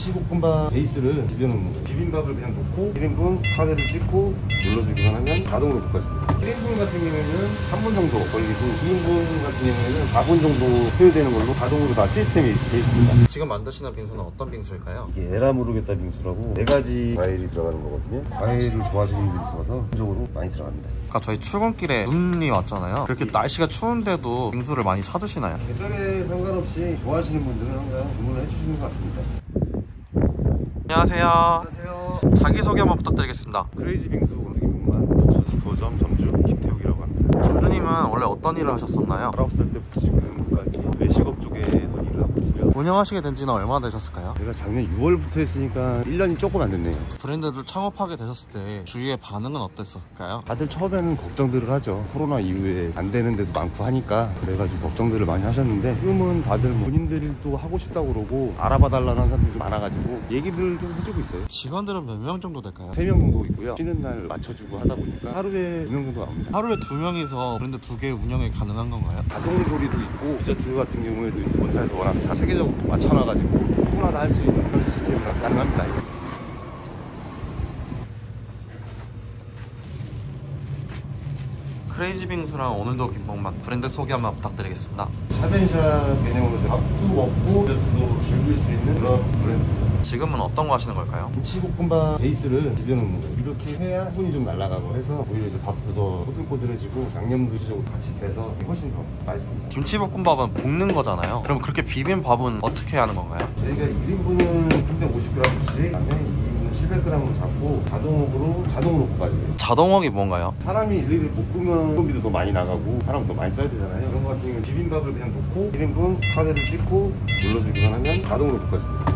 김치볶음밥 베이스를 비벼놓는 거예요. 비빔밥을 그냥 놓고 1인분 카드를 찍고 눌러주기만 하면 자동으로 볶아집니다. 1인분 같은 경우에는 3분 정도 걸리고 2인분 같은 경우에는 4분 정도 소요되는 걸로 자동으로 다 시스템이 되어 있습니다. 지금 만드시는 빙수는 어떤 빙수일까요? 이게 에라 모르겠다 빙수라고 4가지 과일이 들어가는 거거든요. 과일을 좋아하시는 분들이 있어서 기본적으로 많이 들어갑니다. 아까 저희 출근길에 눈이 왔잖아요. 그렇게 날씨가 추운데도 빙수를 많이 찾으시나요? 계절에 상관없이 좋아하시는 분들은 항상 주문을 해주시는 것 같습니다. 안녕하세요. 안녕하세요. 자기소개 한번 부탁드리겠습니다. 크레이지 빙수 공식입니다. 저스토점 점주 김태욱이라고 합니다. 점주님은 원래 어떤 일을 하셨었나요? 19살 때부터 지금까지 외식업 쪽에서 일을 하고 있고요. 운영하시게 된 지는 얼마나 되셨을까요? 제가 작년 6월부터 했으니까 1년이 조금 안 됐네요. 브랜드를 창업하게 되셨을 때 주위의 반응은 어땠을까요? 다들 처음에는 걱정들을 하죠. 코로나 이후에 안 되는 데도 많고 하니까 그래가지고 걱정들을 많이 하셨는데 지금은 다들 본인들도 하고 싶다고 그러고 알아봐 달라는 사람들이 많아가지고 얘기들 좀 해주고 있어요. 직원들은 몇 명 정도 될까요? 3명 정도 있고요. 쉬는 날 맞춰주고 하다 보니까 하루에 2명 정도 나옵니다. 하루에 2명이서 브랜드 2개 운영이 가능한 건가요? 자동조리도 있고 디저트 같은 경우에도 본사에서 워낙 다 체계적으로 맞춰놔가지고 누구나 다 할 수 있는 그런 시스템이 가능합니다. 크레이지 빙수랑 오늘도 김밥맛 브랜드 소개 한번 부탁드리겠습니다. 샤벤샵 개념으로 밥도 먹고 디저트도 즐길 수 있는 그런 브랜드입니다. 지금은 어떤 거 하시는 걸까요? 김치볶음밥 베이스를 비벼놓는 거예요. 이렇게 해야 손이 좀 날아가고 해서 오히려 이제 밥도 더 꼬들꼬들해지고 양념도 좀 같이 돼서 훨씬 더 맛있습니다. 김치볶음밥은 볶는 거잖아요. 그럼 그렇게 비빔밥은 어떻게 하는 건가요? 저희가 1인분은 350g씩 그다음에 2인분은 700g으로 잡고 자동으로 볶아줘요. 자동웍이 뭔가요? 사람이 일일이 볶으면 소비도 더 많이 나가고 사람 더 많이 써야 되잖아요. 그런 거 같은 경우는 비빔밥을 그냥 놓고 1인분 카드를 찍고 눌러주기만 하면 자동으로 볶아집니다.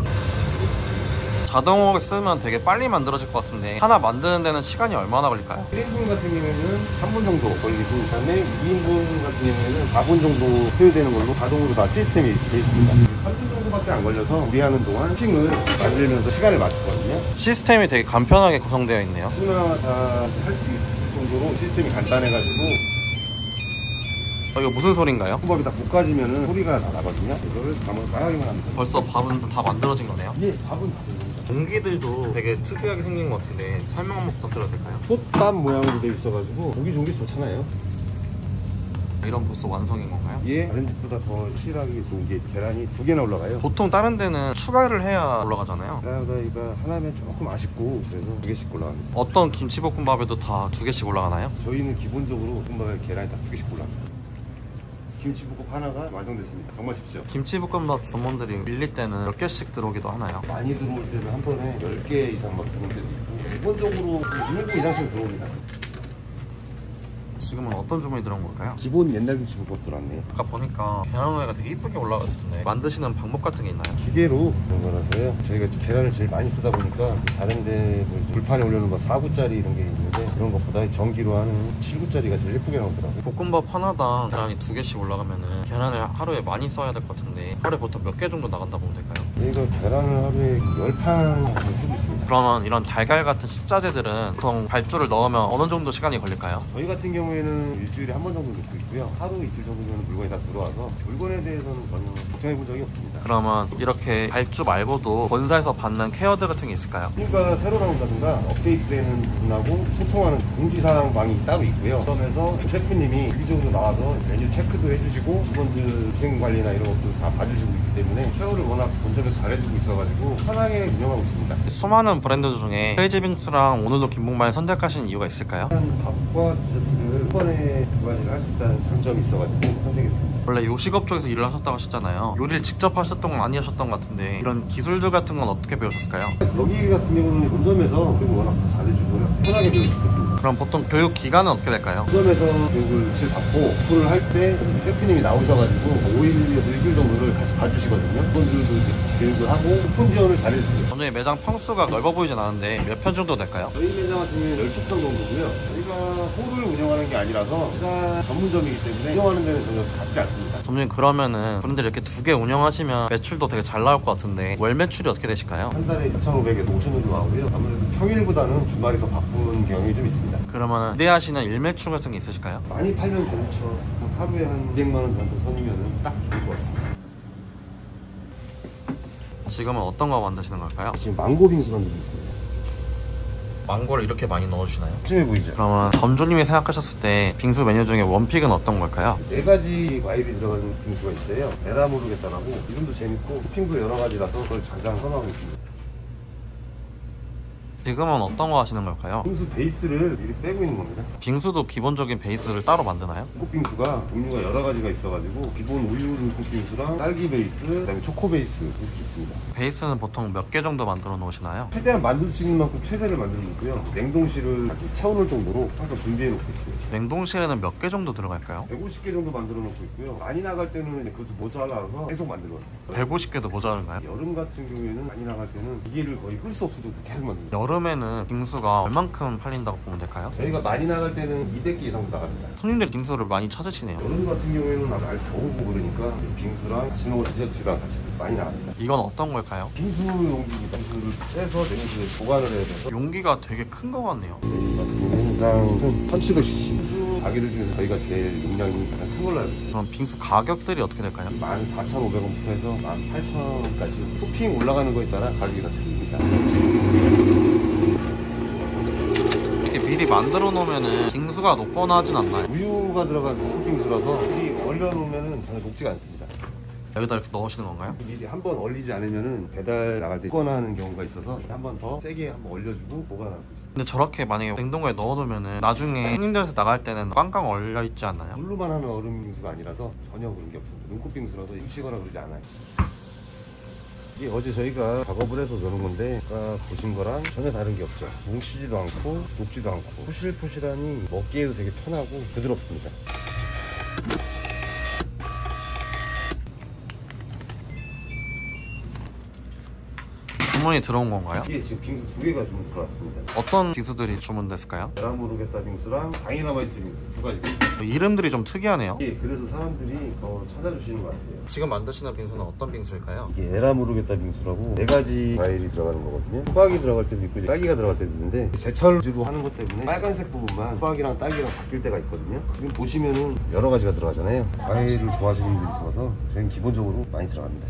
자동웍을 쓰면 되게 빨리 만들어질 것 같은데 하나 만드는 데는 시간이 얼마나 걸릴까요? 1인분 같은 경우에는 3분 정도 걸리고 그다음에 2인분 같은 경우에는 4분 정도 소요되는 걸로 자동으로 다 시스템이 되어 있습니다. 3분 정도밖에 안 걸려서 우리하는 동안 핑을 만들면서 시간을 맞추거든요. 시스템이 되게 간편하게 구성되어 있네요. 누구나 다 할 수 있을 정도로 시스템이 간단해가지고 이거 무슨 소리인가요? 볶음밥이 다 볶아지면 소리가 나거든요. 이거를 가만히 까기만 하면 돼요. 벌써 밥은 다 만들어진 거네요? 예, 밥은 다 됩니다. 공기들도 되게 특이하게 생긴 것 같은데 설명 한번 부탁드려도 될까요? 솥밥 모양으로 되어 있어가지고 고기 좋은 게 좋잖아요. 이런 벌써 완성인 건가요? 예, 다른 집보다 더 실하게 좋은 게 계란이 2개나 올라가요. 보통 다른 데는 추가를 해야 올라가잖아요. 계란후라이가 하나면 조금 아쉽고 그래서 2개씩 올라갑니다. 어떤 김치볶음밥에도 다 2개씩 올라가나요? 저희는 기본적으로 볶음밥에 계란이 다 2개씩 올라갑니다. 김치볶음 하나가 완성됐습니다. 정말 쉽죠? 김치볶음밥 주문들이 밀릴 때는 몇 개씩 들어오기도 하나요? 많이 들어올 때는 한 번에 10개 이상 막 들어올 때도 있고 기본적으로 20개 이상씩 들어옵니다. 지금은 어떤 주문이 들어온 걸까요? 기본 옛날 김치볶음 들어왔네요. 아까 보니까 계란 후라이가 되게 이쁘게 올라갔던데 만드시는 방법 같은 게 있나요? 기계로 그런 거라서요. 저희가 계란을 제일 많이 쓰다 보니까 다른데 뭐 불판에 올려놓은 거 4구짜리 이런 게 있는데 그런 것보다 전기로 하는 7구짜리가 제일 예쁘게 나오더라고요. 볶음밥 하나당 계란이 2개씩 올라가면은 계란을 하루에 많이 써야 될 것 같은데 하루에 보통 몇 개 정도 나간다고 보면 될까요? 저희가 계란을 하루에 10판 쓰고 있습니다. 그러면 이런 달걀 같은 식자재들은 보통 발주를 넣으면 어느 정도 시간이 걸릴까요? 저희 같은 경우에는 일주일에 한 번 정도 넣고 있고요. 하루 이틀 정도면 물건이 다 들어와서 물건에 대해서는 전혀 걱정해 본 적이 없습니다. 그러면 이렇게 발주 말고도 본사에서 받는 케어들 같은 게 있을까요? 그러니까 새로 나온다든가 업데이트되는 부분하고 소통하는 공지사항방이 따로 있고요. 그러면서 셰프님이 주기적으로 나와서 메뉴 체크도 해주시고 직원들 위생관리나 이런 것도 다 봐주시고 있기 때문에 케어를 워낙 본점에서 잘해주고 있어가지고 편하게 운영하고 있습니다. 수많은 브랜드 중에 크레이지 빙수랑 오늘도 김봉만을 선택하신 이유가 있을까요? 밥과 디저트를 한 번에 2가지를 할 수 있다는 장점이 있어가지고 선택했습니다. 원래 요식업 쪽에서 일을 하셨다고 하셨잖아요. 요리를 직접 하셨던 건 아니셨던 것 같은데 이런 기술들 같은 건 어떻게 배우셨을까요? 여기 같은 경우는 본점에서 워낙 더 잘해주고요. 편하게 배울 수 있습니다. 그럼 보통 교육 기간은 어떻게 될까요? 본점에서 교육을 칠 받고 오픈을 할 때 셰프님이 나오셔가지고 5일에서 일주일 정도를 같이 봐주시거든요. 그분들도 이제 교육을 하고 오픈 지원을 잘해주세요. 저희 매장 평수가 넓어 보이진 않은데 몇 편 정도 될까요? 저희 매장 같은 경우는 12편 정도고요. 저희가 홀을 운영하는 게 아니라서 회사 전문점이기 때문에 운영하는 데는 전혀 같지 않습니다. 점주님 그러면은 브랜드 이렇게 2개 운영하시면 매출도 되게 잘 나올 것 같은데 월 매출이 어떻게 되실까요? 한 달에 2,500에서 5,000 정도 나오고요. 아무래도 평일보다는 주말이 더 바쁜 경향이 좀 있습니다. 그러면 기대하시는 일매출 같은 게 있으실까요? 많이 팔면 좋죠. 하루에 한 200만 원 정도 선이면 딱 좋을 것 같습니다. 지금은 어떤 거 만드시는 걸까요? 지금 망고 빙수 만들고 있습니다. 망고를 이렇게 많이 넣어주시나요? 찜해 보이죠? 그러면 점주님이 생각하셨을 때 빙수 메뉴 중에 원픽은 어떤 걸까요? 4가지 과일이 들어가는 빙수가 있어요. 에라 모르겠다라고 이름도 재밌고 토핑도 여러 가지라서 그걸 가장 선호하고 있습니다. 지금은 어떤 거 하시는 걸까요? 빙수 베이스를 미리 빼고 있는 겁니다. 빙수도 기본적인 베이스를 따로 만드나요? 눈꽃빙수가 종류가 여러 가지가 있어가지고 기본 우유 눈꽃빙수랑 딸기 베이스, 그다음에 초코 베이스 이렇게 있습니다. 베이스는 보통 몇 개 정도 만들어 놓으시나요? 최대한 만들 수 있는 만큼 최대를 만들고 있고요. 냉동실을 아주 채워놓을 정도로 항상 준비해 놓고 있어요. 냉동실에는 몇 개 정도 들어갈까요? 150개 정도 만들어 놓고 있고요. 많이 나갈 때는 그것도 모자라서 계속 만들어요. 150개도 모자른가요? 여름 같은 경우에는 많이 나갈 때는 기계를 거의 끌 수 없을 정도 계속 만듭니다. 여름에는 빙수가 얼만큼 팔린다고 보면 될까요? 저희가 많이 나갈 때는 200개 이상도 나갑니다. 손님들이 빙수를 많이 찾으시네요. 여름 같은 경우에는 날 더우고 그러니까 빙수랑 같이 넣은 디저트랑 같이 많이 나갑니다. 이건 어떤 걸까요? 빙수 용기입니다. 빙수를 빼서 냉수에 보관을 해야 돼서 용기가 되게 큰 거 같네요. 저희 같은 경우는 한 1700cc 빙수 가게들 중에서 저희가 제일 용량이 가장 큰 걸로 알고 있습니다. 그럼 빙수 가격들이 어떻게 될까요? 14,500원부터 해서 18,000원까지 토핑 올라가는 거에 따라 가격이 다 틀립니다. 이렇게 미리 만들어 놓으면은 빙수가 녹거나 하진 않나요? 우유가 들어간 토핑수라서 미리 얼려놓으면은 전혀 녹지가 않습니다. 여기다 이렇게 넣으시는 건가요? 미리 한번 얼리지 않으면은 배달 나갈 때 녹거나 하는 경우가 있어서 한 번 더 세게 한번 얼려주고 보관하고 있습니다. 근데 저렇게 만약에 냉동고에 넣어두면은 나중에 손님들한테 나갈 때는 꽝꽝 얼려 있지 않나요? 물로만 하는 얼음 빙수가 아니라서 전혀 그런 게 없습니다. 눈꽃 빙수라서 익히거나 그러지 않아요. 이게 어제 저희가 작업을 해서 그런 건데 아까 보신 거랑 전혀 다른 게 없죠. 뭉치지도 않고 녹지도 않고 포실포실하니 먹기에도 되게 편하고 부드럽습니다. 주문이 들어온 건가요? 이게 지금 빙수 2개가 주문 들어왔습니다. 어떤 빙수들이 주문됐을까요? 에라 모르겠다 빙수랑 다이너마이트 빙수 2가지. 이름들이 좀 특이하네요. 이게 그래서 사람들이 더 찾아주시는 것 같아요. 지금 만드시는 빙수는 어떤 빙수일까요? 이게 에라 모르겠다 빙수라고 4가지 과일이 들어가는 거거든요. 수박이 들어갈 때도 있고 딸기가 들어갈 때도 있는데 제철 위주로 하는 것 때문에 빨간색 부분만 수박이랑 딸기랑 바뀔 때가 있거든요. 지금 보시면은 여러 가지가 들어가잖아요. 과일을 좋아하시는 분들이 있어서 저희는 기본적으로 많이 들어갑니다.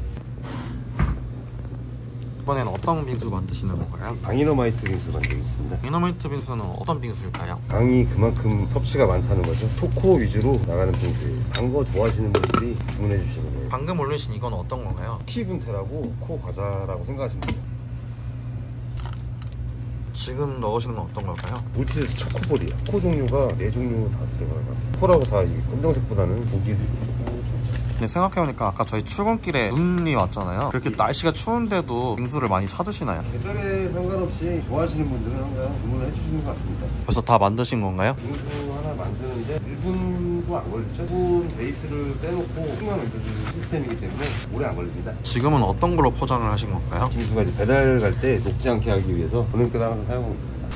이번에는 어떤 빙수 만드시는 건가요? 다이너마이트 빙수 만들고 있습니다. 다이너마이트 빙수는 어떤 빙수일까요? 당이 그만큼 섭취가 많다는 거죠. 초코 위주로 나가는 빙수예요. 단 거 좋아하시는 분들이 주문해 주시는 거예요. 방금 올리신 이건 어떤 건가요? 키분테라고 코 과자라고 생각하시면 돼요. 지금 넣으시는 건 어떤 걸까요? 물티슈 초코볼이에요. 코 종류가 4종류 다 들어가요. 코라고 다 이 검정색보다는 보기에도 좋고 근데 생각해보니까 아까 저희 출근길에 눈이 왔잖아요. 그렇게 날씨가 추운데도 빙수를 많이 찾으시나요? 계절에 상관없이 좋아하시는 분들은 항상 주문을 해주시는 것 같습니다. 벌써 다 만드신 건가요? 빙수 하나 만드는데 1분도 안 걸리죠. 1분 베이스를 빼놓고 만 만드는 시스템이기 때문에 오래 안 걸립니다. 지금은 어떤 걸로 포장을 하신 건가요? 빙수가 이제 배달 갈 때 녹지 않게 하기 위해서 보냉끈을 항상 사용하고 있습니다.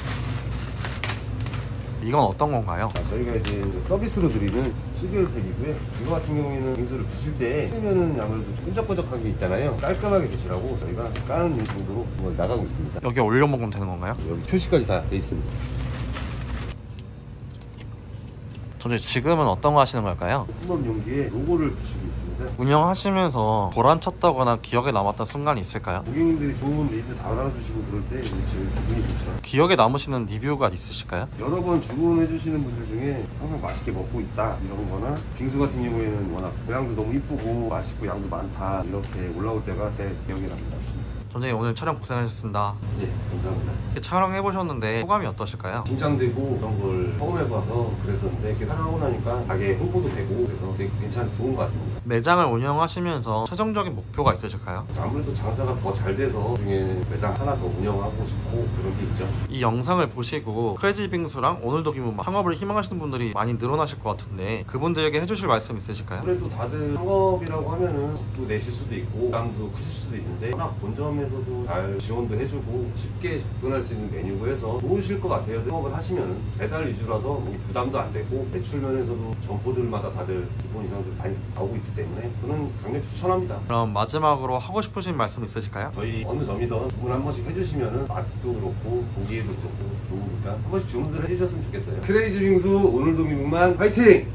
이건 어떤 건가요? 저희가 이제 서비스로 드리는 시리얼팩이고요. 이거 같은 경우에는 빙수를 드실 때 쓰면은 아무래도 좀 끈적끈적한 게 있잖아요. 깔끔하게 드시라고 저희가 까는 정도로 나가고 있습니다. 여기 올려 먹으면 되는 건가요? 여기 표시까지 다 돼 있습니다. 저희 지금은 어떤 거 하시는 걸까요? 뿜업 용기에 로고를 붙이고 있습니다. 운영하시면서 보람찼다거나 기억에 남았던 순간이 있을까요? 고객님들이 좋은 리뷰 달아주시고 그럴 때 제일 기분이 좋죠. 기억에 남으시는 리뷰가 있으실까요? 여러 번 주문해 주시는 분들 중에 항상 맛있게 먹고 있다 이런 거나 빙수 같은 경우에는 워낙 모양도 너무 이쁘고 맛있고 양도 많다 이렇게 올라올 때가 제 기억에 납니다. 전장님 오늘 촬영 고생하셨습니다. 네, 감사합니다. 이렇게 촬영해보셨는데 소감이 어떠실까요? 긴장되고 이런 걸 처음 해봐서 그랬었는데 이렇게 촬영하고 나니까 가게 홍보도 되고 그래서 되게 좋은 것 같습니다. 매장을 운영하시면서 최종적인 목표가 있으실까요? 아무래도 장사가 더 잘 돼서 중에 매장 하나 더 운영하고 싶고 그런 게 있죠. 이 영상을 보시고 크레이지 빙수랑 오늘도 기분 창업을 희망하시는 분들이 많이 늘어나실 것 같은데 그분들에게 해주실 말씀 있으실까요? 아무래도 다들 창업이라고 하면은 겁도 내실 수도 있고 부담도 크실 수도 있는데 워낙 본점에서도 잘 지원도 해주고 쉽게 접근할 수 있는 메뉴고 해서 좋으실 것 같아요. 창업을 하시면은 배달 위주라서 뭐 부담도 안 되고 매출 면에서도 점포들마다 다들 기본 이상들 많이 나오고 있기 때문에 저는 강력 추천합니다. 그럼 마지막으로 하고 싶으신 말씀 있으실까요? 저희 어느 점이든 주문 한 번씩 해주시면은 맛도 그렇고 보기에도 그렇고 좋으니까 한 번씩 주문들 해주셨으면 좋겠어요. 크레이지 빙수 오늘도 미국만 화이팅!